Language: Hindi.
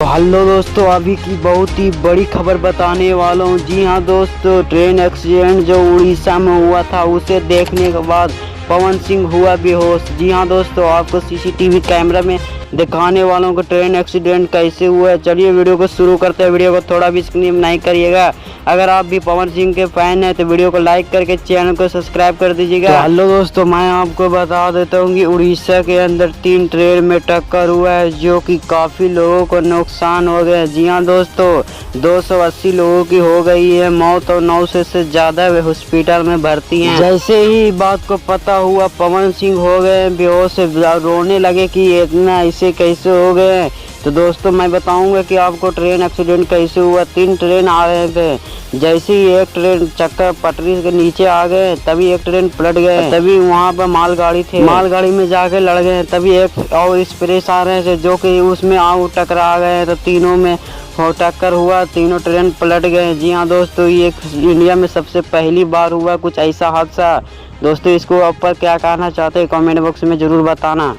हेलो दोस्तों, अभी की बहुत ही बड़ी खबर बताने वाला हूँ। जी हाँ दोस्तों, ट्रेन एक्सीडेंट जो उड़ीसा में हुआ था उसे देखने के बाद पवन सिंह हुआ बेहोश। जी हाँ दोस्तों, आपको सीसीटीवी कैमरा में दिखाने वालों को ट्रेन एक्सीडेंट कैसे हुआ है। चलिए वीडियो को शुरू करते हैं। वीडियो को थोड़ा भी स्किप नहीं करिएगा। अगर आप भी पवन सिंह के फैन हैं तो वीडियो को लाइक करके चैनल को सब्सक्राइब कर दीजिएगा। तो हेलो दोस्तों, मैं आपको बता देता हूँ कि उड़ीसा के अंदर 3 ट्रेन में टक्कर हुआ है जो कि काफ़ी लोगों को नुकसान हो गया। जी हाँ दोस्तों, 280 लोगों की हो गई है मौत और 900 से ज़्यादा हॉस्पिटल में भर्ती हैं। जैसे ही बात को पता हुआ पवन सिंह हो गए बेहोश, रोने लगे कि इतना ऐसे कैसे हो गए। तो दोस्तों मैं बताऊंगा कि आपको ट्रेन एक्सीडेंट कैसे हुआ। 3 ट्रेन आ रहे थे, जैसे ही एक ट्रेन चक्कर पटरी के नीचे आ गए तभी एक ट्रेन पलट गए। तभी वहाँ पर मालगाड़ी थे, मालगाड़ी में जाके लड़ गए। तभी एक और एक्सप्रेस आ रहे थे जो कि उसमें टकरा गए। तो तीनों में टक्कर हुआ, तीनों ट्रेन पलट गए। जी हाँ दोस्तों, ये इंडिया में सबसे पहली बार हुआ कुछ ऐसा हादसा। दोस्तों इसको ऊपर क्या कहना चाहते हैं कमेंट बॉक्स में ज़रूर बताना।